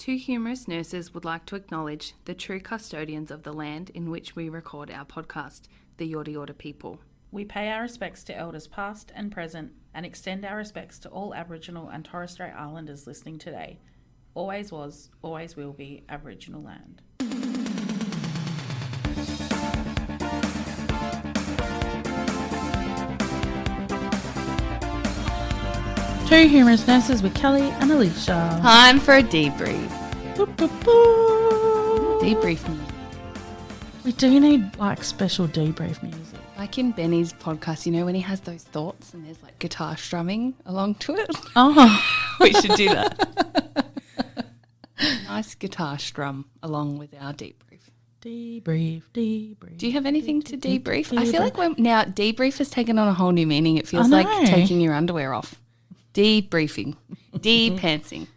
Two humorous nurses would like to acknowledge the true custodians of the land in which we record our podcast, the Yorta Yorta people. We pay our respects to elders past and present and extend our respects to all Aboriginal and Torres Strait Islanders listening today. Always was, always will be Aboriginal land. Two humorous nurses with Kelly and Alisha. Time for a debrief. Boop, boop, boop. Debrief music. We do need like special debrief music. Like in Benny's podcast, you know, when he has those thoughts and there's like guitar strumming along to it. Oh, We should do that. Nice guitar strum along with our debrief. debrief. Do you have anything to debrief? I feel like now debrief has taken on a whole new meaning. It feels like taking your underwear off. Debriefing. De-pantsing.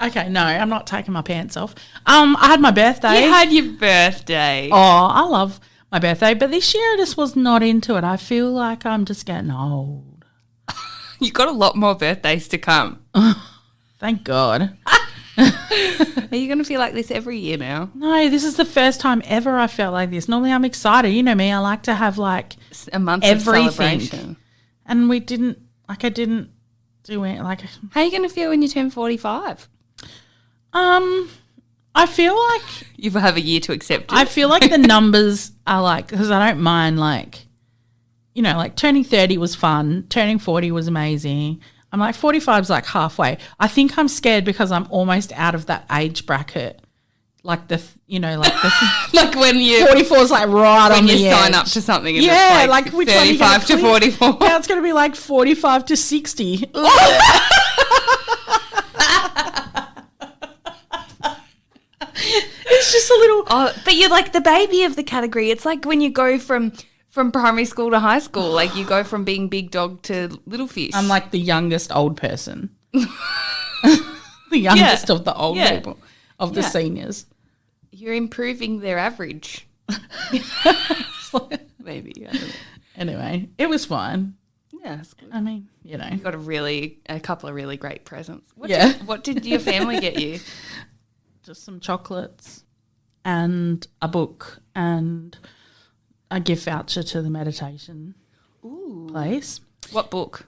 Okay, no, I'm not taking my pants off. I had my birthday. You had your birthday. Oh, I love my birthday, but this year I just was not into it. I feel like I'm just getting old. You've got a lot more birthdays to come. Thank God. Are you going to feel like this every year now? No, this is the first time ever I felt like this. Normally I'm excited. You know me, I like to have like A month everything. of celebration. And we didn't, like I didn't do it. Like, How are you going to feel when you turn 45? I feel like You have a year to accept it. I feel like the numbers are like, because I don't mind like, you know, like turning 30 was fun. Turning 40 was amazing. I'm like 45 is like halfway. I think I'm scared because I'm almost out of that age bracket. Like like the like when you 44 is like right on the edge. when you sign up to something and Yeah, it's like which one are you 35 to gonna click? 44. Now it's going to be like 45 to 60. It's just a little. Oh, but you're like the baby of the category. It's like when you go from primary school to high school, like you go from being big dog to little fish. I'm like the youngest old person. The youngest of the old people, of the seniors. You're improving their average. Maybe. I don't know. Anyway, it was fine. Yeah, that's good. I mean, you know. You got a couple of really great presents. What did your family get you? Just some chocolates and a book and a gift voucher to the meditation place. What book?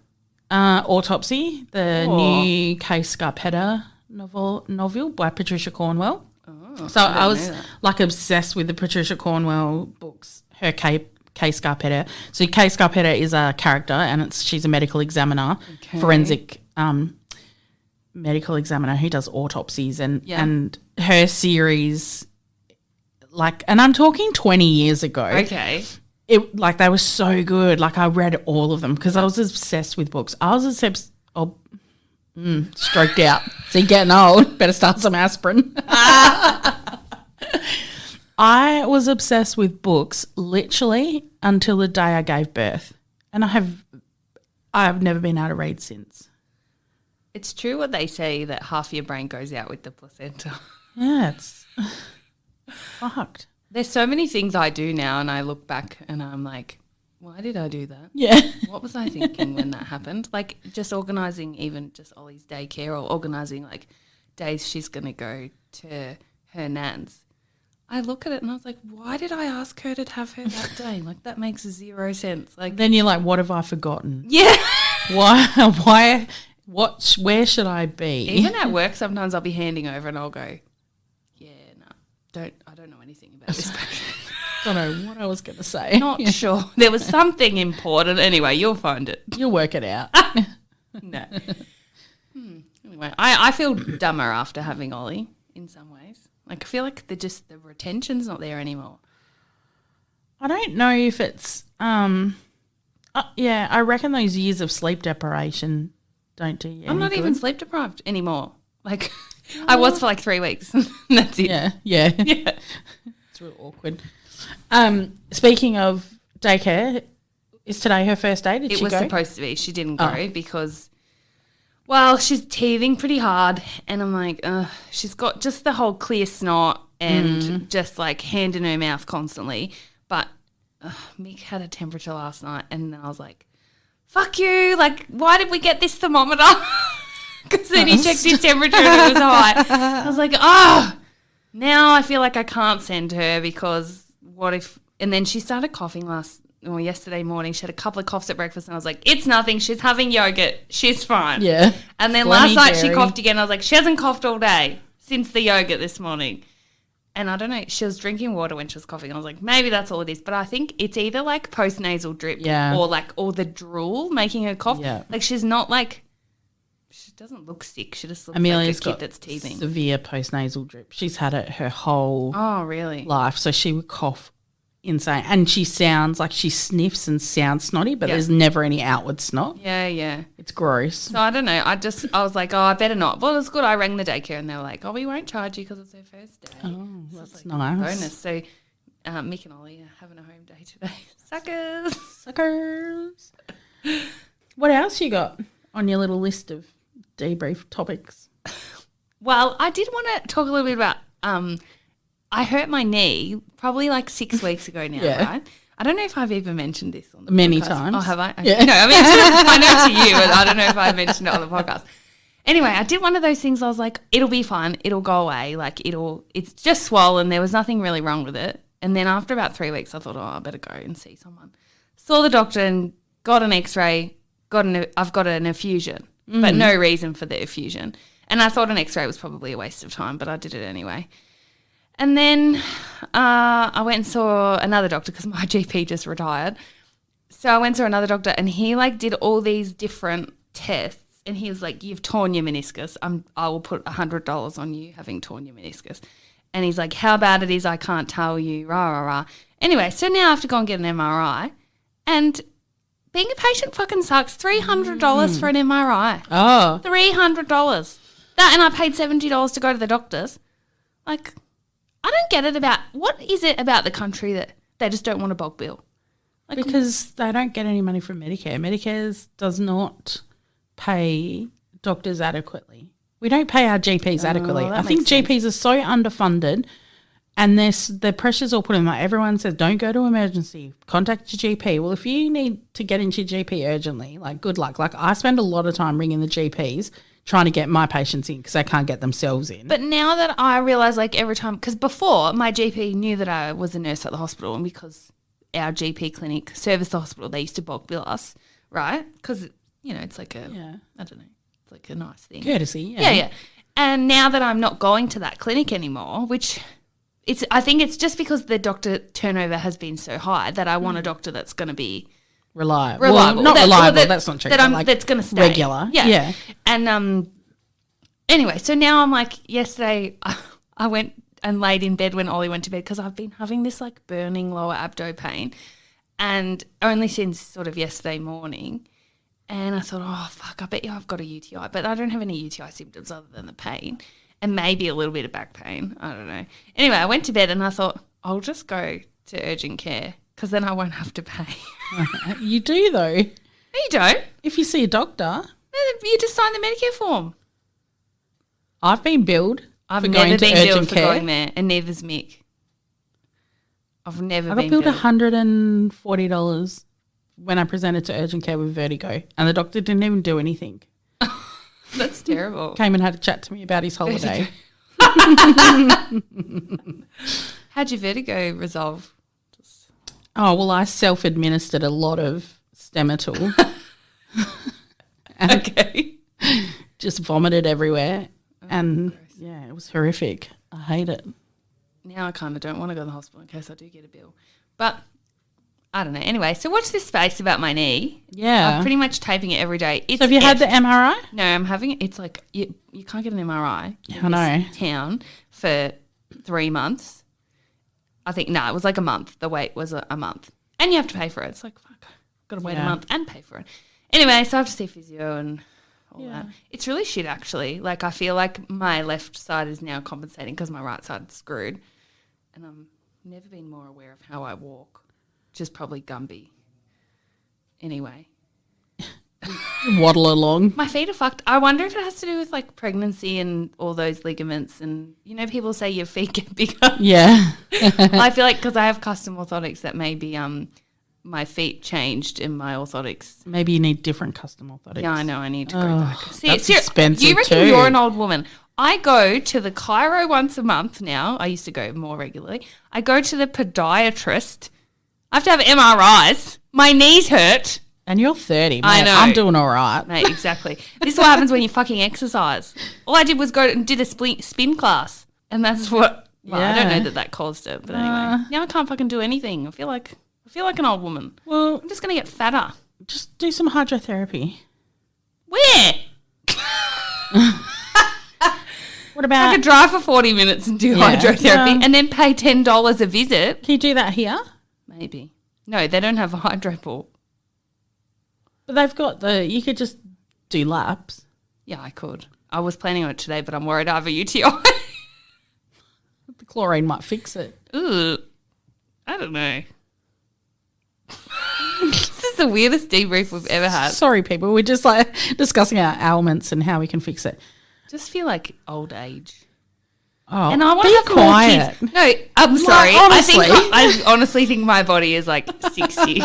Autopsy, the new Kay Scarpetta novel by Patricia Cornwell. Oh, So I was like obsessed with the Patricia Cornwell books, her Kay Scarpetta. So Kay Scarpetta is a character and she's a medical examiner, forensic medical examiner who does autopsies and her series, like, and I'm talking 20 years ago. Okay. It like they were so good. Like I read all of them because I was obsessed with books. I was obsessed. Stroked out. See, getting old. Better start some aspirin. I was obsessed with books literally until the day I gave birth, and I've never been able to read since. It's true what they say that half your brain goes out with the placenta. Yeah, it's fucked. There's so many things I do now and I look back and I'm like, why did I do that? Yeah. What was I thinking when that happened? Like just organising even just Ollie's daycare or organising like days she's going to go to her nan's. I look at it and I was like, why did I ask her to have her that day? Like that makes zero sense. Like Then you're like, what have I forgotten? yeah. Why? Where should I be? Even at work sometimes I'll be handing over and I'll go, yeah, no, I don't know anything about this patient. Don't know what I was going to say. Not sure. There was something important. Anyway, you'll find it. You'll work it out. No. Anyway, I feel dumber after having Ollie in some ways. Like I feel like the retention's not there anymore. I don't know if it's I reckon those years of sleep deprivation don't do you I'm not any even good. sleep deprived anymore. Like I was for like 3 weeks. That's it. Yeah. Yeah. It's real awkward. Speaking of daycare, is today her first day? Did It she was go? supposed to be. She didn't go because, well, she's teething pretty hard. And I'm like, she's got just the whole clear snot and just like hand in her mouth constantly. But Mick had a temperature last night and then I was like, fuck you. Like, why did we get this thermometer? Because then he checked his temperature and it was high. I was like, now I feel like I can't send her because what if, and then she started coughing yesterday morning. She had a couple of coughs at breakfast and I was like, it's nothing. She's having yogurt. She's fine. Yeah. And then last night she coughed again. I was like, she hasn't coughed all day since the yogurt this morning. And I don't know, she was drinking water when she was coughing. I was like, maybe that's all it is. But I think it's either like post-nasal drip or the drool making her cough. Yeah. Like she's not like, she doesn't look sick. She just looks Amelia's like a got kid that's teething. severe postnasal drip. She's had it her whole really? life. So she would cough insane. And she sounds like she sniffs and sounds snotty, but there's never any outward snot. Yeah. It's gross. So I don't know. I was like, I better not. Well, it's good. I rang the daycare and they were like, we won't charge you because it's her first day. Oh, so that's like nice. Bonus. So Mick and Ollie are having a home day today. Suckers. Suckers. What else you got on your little list of debrief topics? Well, I did want to talk a little bit about I hurt my knee probably like 6 weeks ago now, right? I don't know if I've even mentioned this on the Many podcast. times. Oh, have I? Okay. Yeah. No, I know to you, but I don't know if I mentioned it on the podcast. Anyway, I did one of those things. I was like, it'll be fine. It'll go away. Like it's just swollen. There was nothing really wrong with it. And then after about 3 weeks, I thought, I better go and see someone. Saw the doctor and got an x-ray. I've got an effusion, but no reason for the effusion. And I thought an x-ray was probably a waste of time, but I did it anyway. And then I went and saw another doctor because my GP just retired. So I went and saw another doctor and he did all these different tests and he was like, you've torn your meniscus. I will put $100 on you having torn your meniscus. And he's like, how bad it is, I can't tell you, rah, rah, rah. Anyway, so now I have to go and get an MRI and being a patient fucking sucks. $300 for an MRI. Oh. $300. That and I paid $70 to go to the doctors. Like, I don't get it about, what is it about the country that they just don't want a bulk bill? Like, because they don't get any money from Medicare. Medicare does not pay doctors adequately. We don't pay our GPs adequately. I think GPs are so underfunded and the pressure's all put in. Like everyone says, don't go to emergency, contact your GP. Well, if you need to get into your GP urgently, like good luck. Like I spend a lot of time ringing the GPs trying to get my patients in because they can't get themselves in. But now that I realise every time, because before my GP knew that I was a nurse at the hospital and because our GP clinic serviced the hospital, they used to bulk bill us, right? Because, it's like I don't know, it's like a nice thing. Courtesy, Yeah. And now that I'm not going to that clinic anymore, which I think it's just because the doctor turnover has been so high that I want a doctor that's going to be reliable. Well, not reliable, that's not true. That's going to stay. Regular. Yeah. And anyway, so now I'm like, yesterday I went and laid in bed when Ollie went to bed because I've been having this burning lower abdo pain and only since sort of yesterday morning. And I thought, oh, fuck, I bet you I've got a UTI. But I don't have any UTI symptoms other than the pain and maybe a little bit of back pain. I don't know. Anyway, I went to bed and I thought, I'll just go to urgent care because then I won't have to pay. You do, though. No, you don't. If you see a doctor. You just sign the Medicare form. I've been billed I've for never going to been urgent billed for care. going there, and neither's Mick. I've never I been got billed billed. $140 when I presented to urgent care with vertigo, and the doctor didn't even do anything. That's terrible. Came and had a chat to me about his holiday. How'd your vertigo resolve? Oh, well, I self-administered a lot of Stemetal. Okay. Just vomited everywhere. And, yeah, it was horrific. I hate it. Now I kind of don't want to go to the hospital in case I do get a bill. But I don't know. Anyway, so watch this space about my knee. Yeah. I'm pretty much taping it every day. So have you had the MRI? No, I'm having it. It's like you can't get an MRI I know. this town for 3 months. I think, no, it was like a month. The wait was a month. And you have to pay for it. It's like, fuck, I've got to wait a month and pay for it. Anyway, so I have to see physio and all that. It's really shit, actually. Like, I feel like my left side is now compensating because my right side's screwed. And I've never been more aware of how I walk, which is probably Gumby. Anyway. Waddle along. My feet are fucked. I wonder if it has to do with like pregnancy and all those ligaments and, people say your feet get bigger. Yeah. I feel like because I have custom orthotics that maybe my feet changed in my orthotics. Maybe you need different custom orthotics. Yeah, I know. I need to go back. That's expensive you reckon too. you're an old woman? I go to the chiro once a month now. I used to go more regularly. I go to the podiatrist. I have to have MRIs. My knees hurt. And you're 30. Mate. I know. I'm doing all right. Mate, exactly. This is what happens when you fucking exercise. All I did was go and did a spin class. And that's what... Well, I don't know that caused it. But anyway. Now I can't fucking do anything. I feel like an old woman. Well, I'm just going to get fatter. just do some hydrotherapy. Where? What about... I could drive for 40 minutes and do hydrotherapy and then pay $10 a visit. Can you do that here? Maybe. No, they don't have a hydro pool. But they've got you could just do laps. Yeah, I could. I was planning on it today, but I'm worried I have a UTI. The chlorine might fix it. Ooh. I don't know. This is the weirdest debrief we've ever had. Sorry, people. We're just like discussing our ailments and how we can fix it. Just feel like old age. Oh, and I want be to have quiet. more kids. No, I'm sorry. honestly. I honestly think my body is like 60.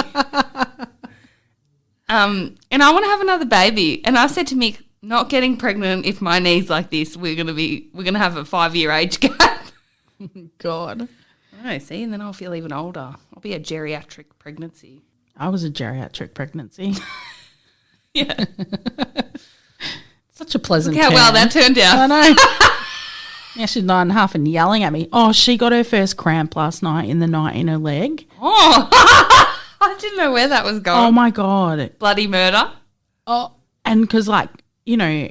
And I want to have another baby. And I've said to Mick, not getting pregnant if my knee's like this, we're gonna have a 5-year age gap. God. I know, see, and then I'll feel even older. I'll be a geriatric pregnancy. I was a geriatric pregnancy. Yeah. Such a pleasant Look how well that turned out. I know. Yeah, she's 9.5 and yelling at me. Oh, she got her first cramp last night in the night in her leg. Oh, I didn't know where that was going. Oh, my God. Bloody murder. Oh, and because, like, you know,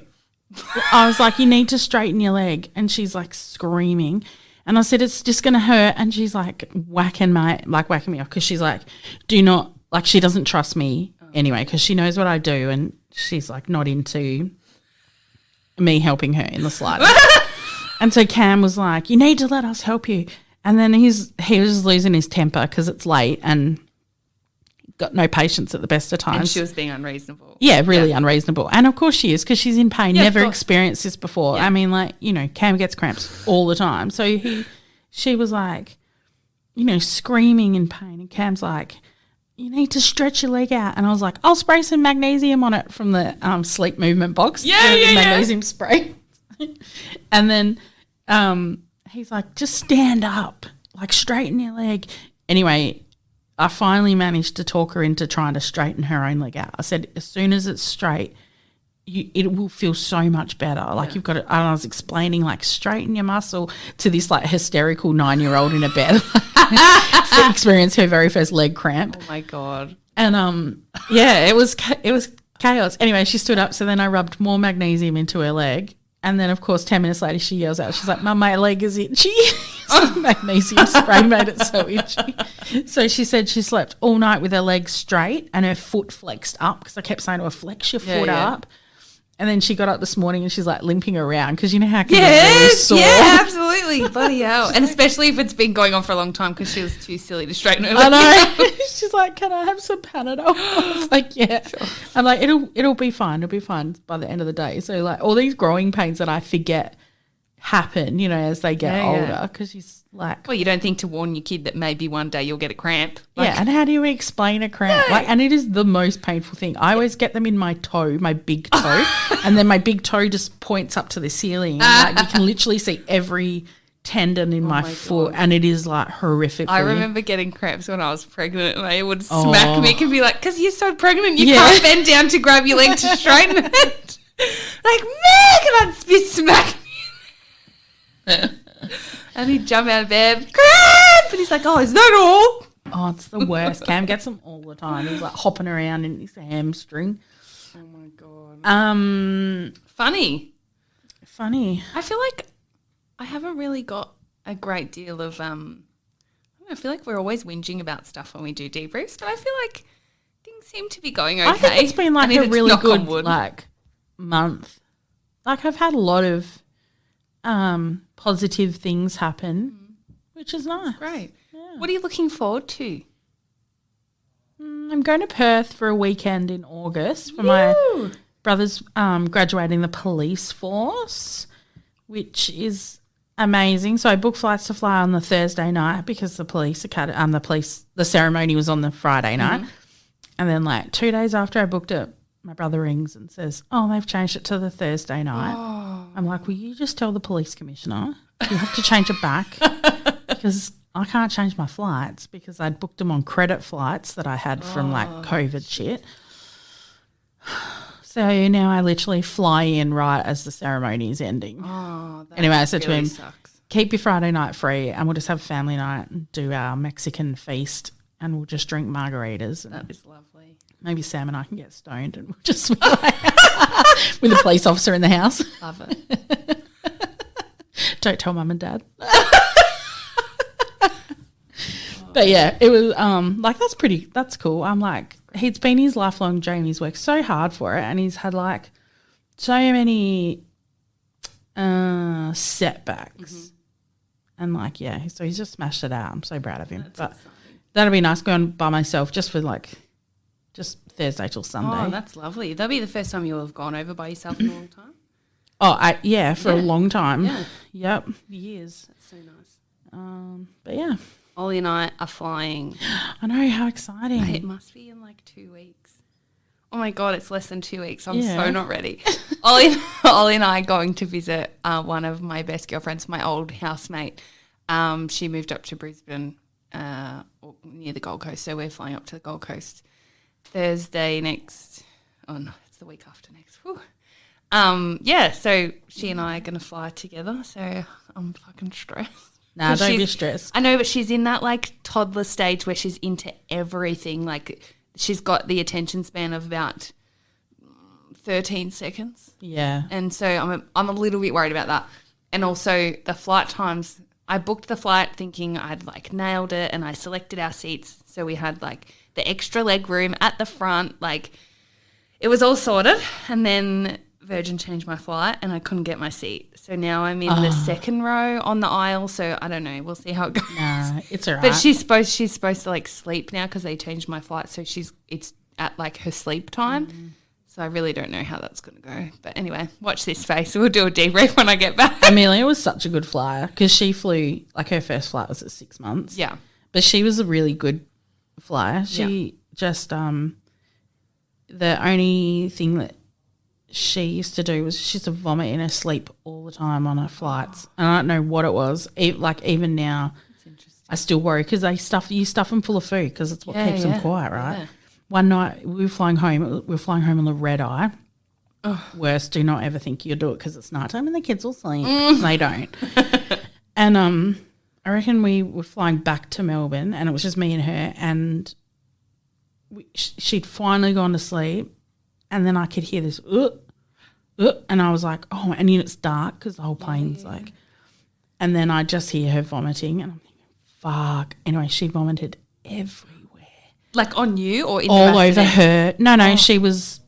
I was like, you need to straighten your leg. And she's, like, screaming. And I said, it's just going to hurt. And she's, like, whacking me off because she's like, do not, like, she doesn't trust me anyway because she knows what I do. And she's, like, not into me helping her in the slightest. And so Cam was like, you need to let us help you. And then he was losing his temper because it's late and got no patience at the best of times. And she was being unreasonable. Yeah, really unreasonable. And of course she is because she's in pain, Yeah, never experienced this before. Yeah. I mean, like, you know, Cam gets cramps all the time. So she was like, you know, screaming in pain. And Cam's like, you need to stretch your leg out. And I was like, I'll spray some magnesium on it from the sleep movement box. Magnesium spray. And then he's like, just stand up, like straighten your leg. Anyway, I finally managed to talk her into trying to straighten her own leg out. I said, as soon as it's straight, it will feel so much better. Like you've got to, and I was explaining like straighten your muscle to this like hysterical 9-year-old in a bed. She experienced her very first leg cramp. Oh my God. And yeah, it was chaos. Anyway, she stood up. So then I rubbed more magnesium into her leg. And then, of course, 10 minutes later, she yells out, she's like, Mum, my leg is itchy. The magnesium spray made it so itchy. So she said she slept all night with her legs straight and her foot flexed up because I kept saying to her, flex your foot up. And then she got up this morning and she's like limping around because you know how really sore. Yeah, absolutely. Bloody hell. And especially if it's been going on for a long time because she was too silly to straighten her leg. I know. She's like, can I have some Panadol? I was like, yeah. Sure. I'm like, it'll be fine. It'll be fine by the end of the day. So like all these growing pains that I forget happen, you know, as they get older because she's like. Well, you don't think to warn your kid that maybe one day you'll get a cramp. Like, yeah, and how do you explain a cramp? Like, and it is the most painful thing. I always get them in my toe, my big toe, and then my big toe just points up to the ceiling. And, like, you can literally see every tendon in my foot, and it is like horrific. I remember getting cramps when I was pregnant, and they would smack me and be like, "Because you're so pregnant, you can't bend down to grab your leg to straighten it." Like, Meg, and I'd be smacking. And he'd jump out of bed, cramp, and he's like, "Oh, is that all?" Oh, it's the worst. Cam gets them all the time. He's like hopping around in his hamstring. Oh my God. Funny. I feel like I haven't really got a great deal of I feel like we're always whinging about stuff when we do debriefs, but I feel like things seem to be going okay. I think it's been like a really good like month. Like I've had a lot of positive things happen, which is nice. Great. Yeah. What are you looking forward to? I'm going to Perth for a weekend in August for my brother's graduating the police force, which is amazing. So I booked flights to fly on the Thursday night because the ceremony was on the Friday night. And then like 2 days after I booked it, my brother rings and says, "Oh, they've changed it to the Thursday night." Oh. I'm like, "Will you just tell the police commissioner you have to change it back because I can't change my flights because I'd booked them on credit flights that I had from like COVID shit." So now I literally fly in right as the ceremony is ending. Oh, that anyway, I said really to him, sucks. "Keep your Friday night free and we'll just have a family night and do our Mexican feast and we'll just drink margaritas." And that is lovely. maybe Sam and I can get stoned and we'll just be like with a police officer in the house. Love it. Don't tell mum and dad. But yeah, it was like that's cool. I'm like, it's been his lifelong dream. He's worked so hard for it and he's had like so many setbacks. And like, yeah, so he's just smashed it out. I'm so proud of him. That's but exciting. that'll be nice going by myself just for like just Thursday till Sunday. Oh, that's lovely. That'll be the first time you'll have gone over by yourself in a long time. Oh, for a long time. Yeah. Yep, years. That's so nice. But yeah, Ollie and I are flying. I know, how exciting. It must be in like 2 weeks. Oh my God, it's less than 2 weeks. I'm Yeah. so not ready. Ollie and I are going to visit one of my best girlfriends, my old housemate. She moved up to Brisbane or near the Gold Coast, so we're flying up to the Gold Coast Thursday next. Oh no, it's the week after next. Whew. Yeah, so she and I are going to fly together, so I'm fucking stressed. Nah, don't be stressed. I know, but she's in that like toddler stage where she's into everything. Like she's got the attention span of about 13 seconds. Yeah. And so I'm a little bit worried about that. And also the flight times, I booked the flight thinking I'd like nailed it and I selected our seats. So we had like the extra leg room at the front. Like it was all sorted. And then Virgin changed my flight and I couldn't get my seat. So now I'm in the second row on the aisle. So I don't know. We'll see how it goes. Nah, it's all right. But she's supposed to like sleep now because they changed my flight. So it's at like her sleep time. So I really don't know how that's going to go. But anyway, watch this space. We'll do a debrief when I get back. Amelia was such a good flyer because she flew, like her first flight was at 6 months. Yeah. But she was a really good flyer. She just, the only thing that she used to do was she used to vomit in her sleep all the time on her flights. And I don't know what it was. Even now, I still worry because you stuff them full of food because it's what keeps them quiet, right? Yeah. One night we were flying home. We were flying home on the red eye. Worst, do not ever think you'll do it because it's nighttime and the kids will sleep. They don't. And I reckon we were flying back to Melbourne and it was just me and her and she'd finally gone to sleep and then I could hear this and I was like, oh, and it's dark because the whole plane's like, and then I just hear her vomiting and I'm thinking, fuck. Anyway, she vomited everywhere. Like on you or in all the over her? No, she was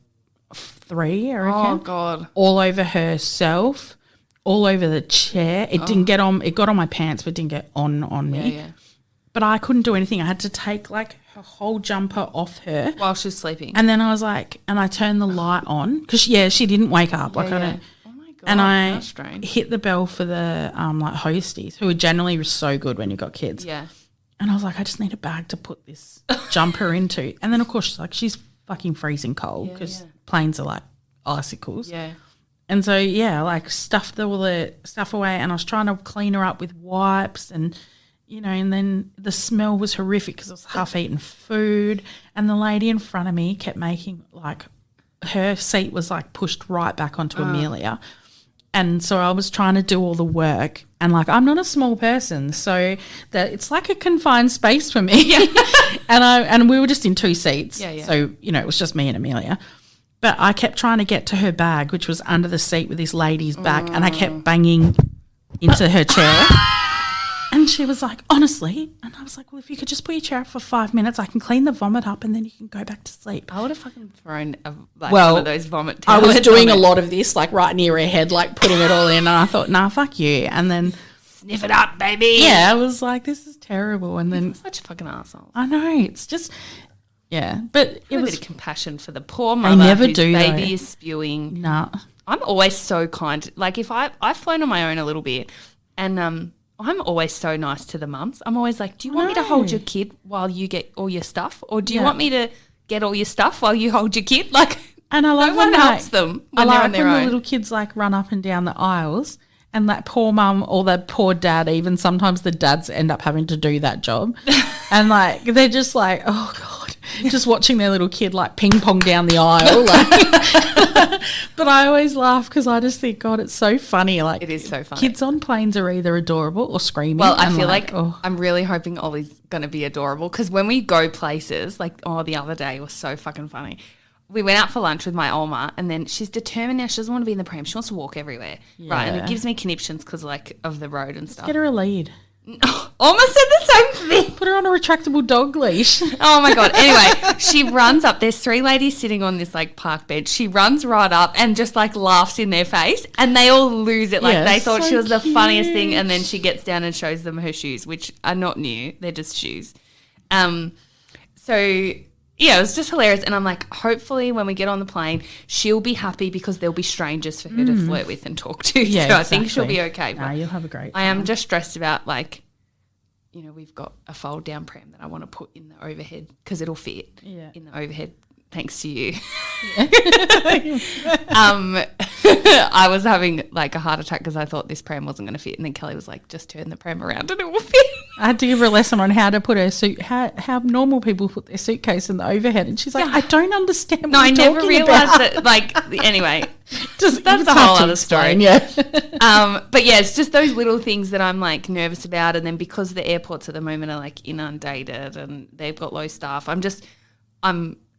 3, I reckon. Oh, God. All over herself, all over the chair. It didn't get on. It got on my pants, but didn't get on me. Yeah. But I couldn't do anything. I had to take like her whole jumper off her While she's sleeping. and then I was like, and I turned the light on because she didn't wake up. I don't. Oh my God. And I how strange. hit the bell for the like hosties who are generally so good when you've got kids. Yeah. And I was like, I just need a bag to put this jumper into. And then, of course, she's fucking freezing cold because planes are like icicles. Yeah. And so, like stuffed all the stuff away and I was trying to clean her up with wipes and, and then the smell was horrific because it was half-eaten food and the lady in front of me kept making like her seat was like pushed right back onto Amelia. And so I was trying to do all the work and like I'm not a small person, so that it's like a confined space for me. Yeah. and we were just in 2 seats. Yeah. So, it was just me and Amelia. But I kept trying to get to her bag, which was under the seat with this lady's back, and I kept banging into her chair. And she was like, honestly, and I was like, well, if you could just put your chair up for 5 minutes, I can clean the vomit up and then you can go back to sleep. I would have fucking thrown one of those vomit I tablets. was doing a lot of this, like right near her head, like putting it all in, and I thought, nah, fuck you. And then Sniff it up, baby. yeah, I was like, this is terrible. And then Such a fucking arsehole. I know, it's just, but it A was, bit of compassion for the poor mother never whose do, baby though. is spewing. nah. I'm always so kind. Like if I've flown on my own a little bit And I'm always so nice to the mums. I'm always like, do you want me to hold your kid while you get all your stuff? Or do you want me to get all your stuff while you hold your kid? Like, and I love no one helps them when they're on their own. The little kids like run up and down the aisles, and that poor mum or that poor dad, even sometimes the dads end up having to do that job. And like, they're just like, oh God, just watching their little kid like ping pong down the aisle. Like. But I always laugh because I just think, God, it's so funny. Like, it is so funny. Kids on planes are either adorable or screaming. Well, I feel like I'm really hoping Ollie's going to be adorable because when we go places, like, the other day was so fucking funny. We went out for lunch with my Oma, and then she's determined now she doesn't want to be in the pram. She wants to walk everywhere, right? And it gives me conniptions because, like, of the road and stuff. Get her a lead. Oma said the same thing. Put her on a retractable dog leash. Oh, my God. Anyway, she runs up. There's 3 ladies sitting on this, like, park bench. She runs right up and just, like, laughs in their face, and they all lose it. Like, they thought she was the funniest thing, and then she gets down and shows them her shoes, which are not new. They're just shoes. So... yeah, it was just hilarious. And I'm like, hopefully when we get on the plane, she'll be happy because there'll be strangers for her to flirt with and talk to. Yeah, so I think she'll be okay. Nah, you'll have a great time. I am just stressed about, like, we've got a fold-down pram that I want to put in the overhead because it'll fit in the overhead thanks to you. I was having, like, a heart attack because I thought this pram wasn't going to fit. And then Kelly was like, just turn the pram around and it will fit. I had to give her a lesson on how to put her how normal people put their suitcase in the overhead. And she's like, I don't understand what you're talking about. No, I never realised that. Like, anyway, that's a whole other story. Yeah. But yeah, it's just those little things that I'm, like, nervous about. And then because the airports at the moment are, like, inundated and they've got low staff, I'm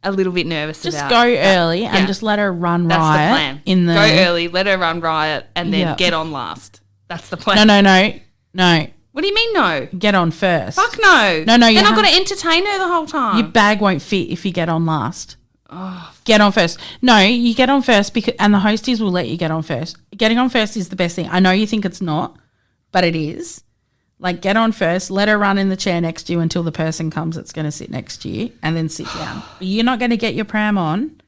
a little bit nervous about. Just go early and just let her run riot. That's the plan. Go early, let her run riot, and then get on last. That's the plan. No. What do you mean no? Get on first. Fuck no. No. Then I've got to entertain her the whole time. Your bag won't fit if you get on last. Oh, get on first. No, you get on first and the hosties will let you get on first. Getting on first is the best thing. I know you think it's not, but it is. Like, get on first, let her run in the chair next to you until the person comes that's going to sit next to you, and then sit down. But you're not going to get your pram on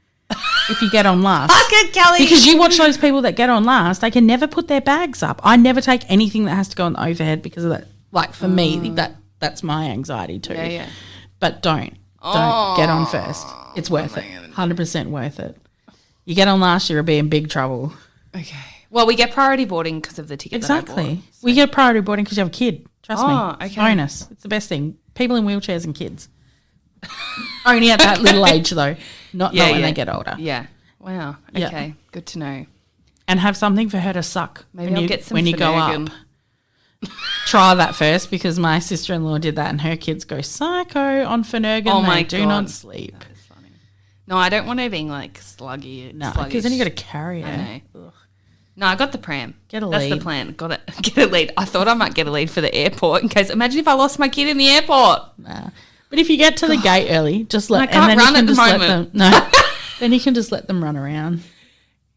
if you get on last. Fuck it, Kelly. Because you watch those people that get on last, they can never put their bags up. I never take anything that has to go on the overhead because of that. Like, for me, that's my anxiety too. Yeah. But don't get on first. It's worth it. 100% worth it. You get on last, you'll be in big trouble. Okay. Well, we get priority boarding because of the ticket that I bought. So. We get priority boarding because you have a kid. Trust me. Okay. It's bonus. It's the best thing. People in wheelchairs and kids. Only at that little age, though. Not when they get older. Yeah. Wow. Okay. Good to know. And have something for her to suck. Maybe I'll get some when you go Finnegan. up. Try that first because my sister-in-law did that and her kids go psycho on Finnegan. Oh, my God. Do not sleep. That is funny. No, I don't want her being, like, sluggy. No, because then you got to carry her. I know. No, I got the pram. Get a lead. That's the plan. Got it. Get a lead. I thought I might get a lead for the airport in case. Imagine if I lost my kid in the airport. Nah. But if you get to the gate early, just let. I can't run at the moment. Then you can just let them run around.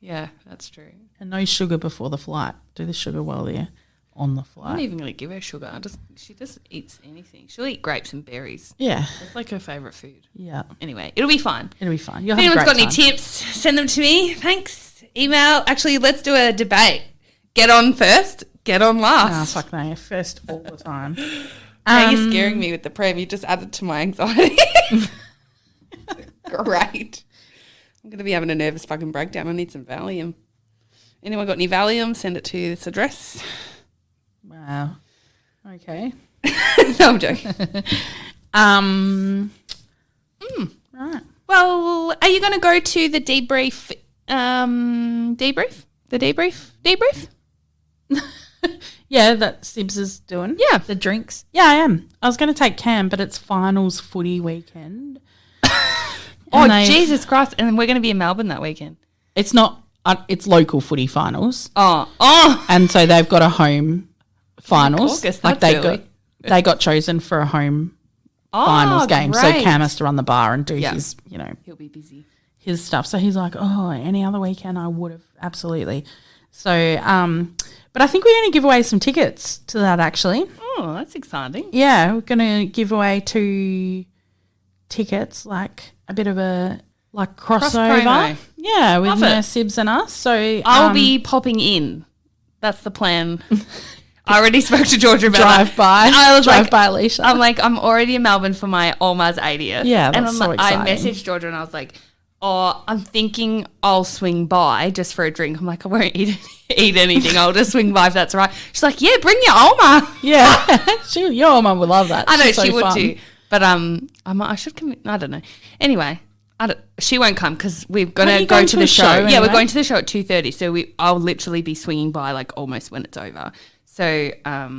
Yeah, that's true. And no sugar before the flight. Do the sugar while they're on the flight. I'm not even going to give her sugar. She just eats anything. She'll eat grapes and berries. Yeah, it's like her favourite food. Yeah. Anyway, it'll be fun. You'll have if anyone's got any tips, send them to me. Thanks. Email. Actually, let's do a debate. Get on first, get on last. Fuck no, first all the time. Now you're scaring me with the pram. You just added to my anxiety. Great. I'm going to be having a nervous fucking breakdown. I need some Valium. Anyone got any Valium? Send it to this address. Wow. Okay. No, I'm joking. Right. Well, are you going to go to the debrief? Debrief? The debrief? Yeah, that Sibs is doing. Yeah. The drinks. Yeah, I am. I was going to take Cam, but it's finals footy weekend. Jesus Christ. And we're going to be in Melbourne that weekend. It's not, it's local footy finals. Oh. And so they've got a home finals. August, like they got chosen for a home finals game. Great. So Cam has to run the bar and do his, he'll be busy. His stuff. So he's like, any other weekend I would have. Absolutely. So, but I think we're going to give away some tickets to that actually. Oh, that's exciting. Yeah, we're going to give away 2 tickets, like a bit of a crossover. Promo. Yeah, with Nurse Sibs and us. So I'll be popping in. That's the plan. I already spoke to Georgia about drive by. I was drive like, by Alisha. I'm already in Melbourne for my Oma's 80th. Yeah, that's and so exciting. I messaged Georgia and I was like, oh, I'm thinking I'll swing by just for a drink. I'm like, I won't eat anything. I'll just swing by if that's all right. She's like, yeah, bring your Oma. Yeah, your mum would love that. I know She's she so would fun. too. But I should come. I don't know. Anyway, she won't come because we're gonna go to the show. Anyway? Yeah, we're going to the show at 2:30. So I'll literally be swinging by like almost when it's over. So yeah.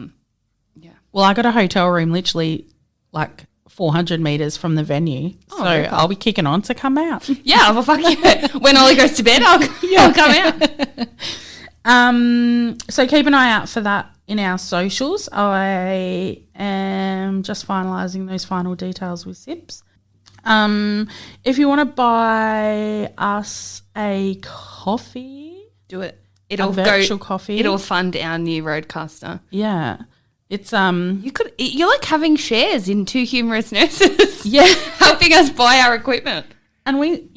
Well, I got a hotel room literally like 400 meters from the venue, so okay. I'll be kicking on to come out. Yeah, well, fuck yeah. When Ollie goes to bed, I'll come out. So keep an eye out for that in our socials. I am just finalising those final details with Sips. If you want to buy us a coffee, Do it. a virtual coffee. It'll fund our new roadcaster. Yeah. It's You're like having shares in Two Humorous Nurses. Yeah. Helping us buy our equipment. and we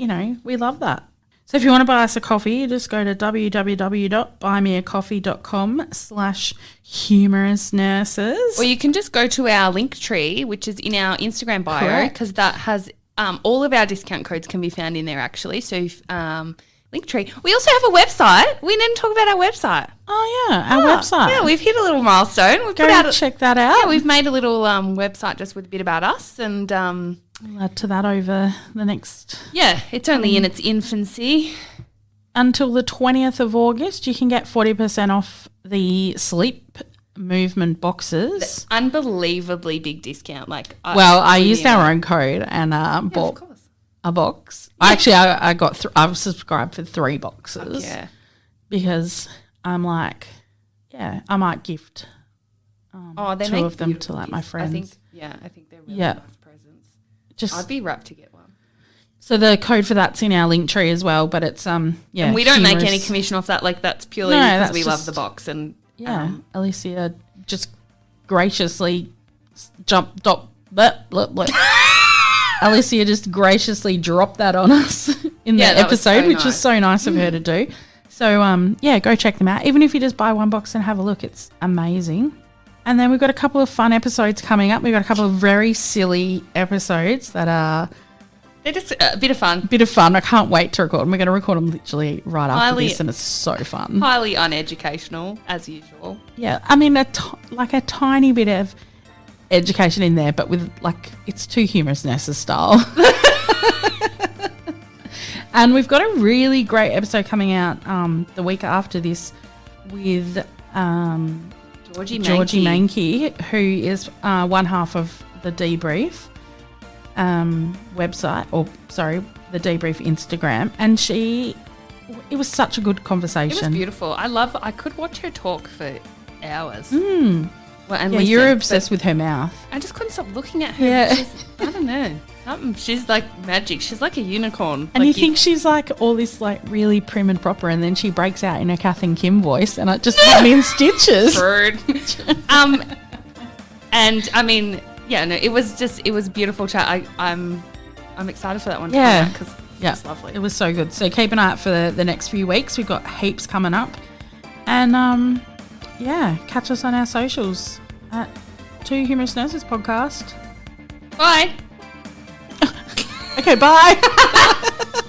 love that. So if you want to buy us a coffee, you just go to www.buymeacoffee.com/humousnurses. Or you can just go to our link tree, which is in our Instagram bio, Correct. because that has all of our discount codes can be found in there actually. So link tree. We also have a website. We didn't talk about our website. Oh yeah, our website. Yeah, we've hit a little milestone. We've Go check that out. Yeah, we've made a little website just with a bit about us, and We'll add to that over the next. yeah, it's only in its infancy. Until the 20th of August, you can get 40% off the sleep movement boxes. Unbelievably big discount. Like, I used our own code and of bought course. a box. Actually, I got I've subscribed for 3 boxes. Yeah. Because I'm like, yeah, I might gift They 2 make of them to beautiful like my gifts. friends. I think they're really Yeah. nice presents. Just I'd be rapt to get one. so the code for that's in our link tree as well, but it's yeah. And we don't make any humorous. commission off that. Like, that's purely No, because that's we love just- the box. And Yeah, Alicia just graciously Alicia just graciously dropped that on us in Yeah, the that was episode, so which was nice. so nice of her to do. So yeah, go check them out. Even if you just buy one box and have a look, it's amazing. And then we've got a couple of fun episodes coming up. We've got a couple of very silly episodes that are they're just a bit of fun. a bit of fun. I can't wait to record them. We're going to record them literally right after Highly- this, and it's so fun. Highly uneducational, as usual. Yeah, I mean, a tiny bit of education in there, but with it's Two Humorous Nurses style. And we've got a really great episode coming out the week after this with Georgie Mankey, who is one half of the Debrief website, the Debrief Instagram, and it was such a good It conversation. was beautiful. I could watch her talk for hours. Mm. Well, and Yeah, listen, you're but obsessed with her mouth. I just couldn't stop looking at her. Yeah. I don't know. She's like magic. She's like a unicorn. And like you think she's like all this really prim and proper, and then she breaks out in a Kath and Kim voice, and it just had me in stitches. Rude. And I mean, yeah, no, it was beautiful chat. I'm excited for that one. Yeah. Because Yeah, it's lovely. it was so good. So keep an eye out for the next few weeks. We've got heaps coming up, and yeah, catch us on our socials at Two Humorous Nurses Podcast. Bye. Okay, bye.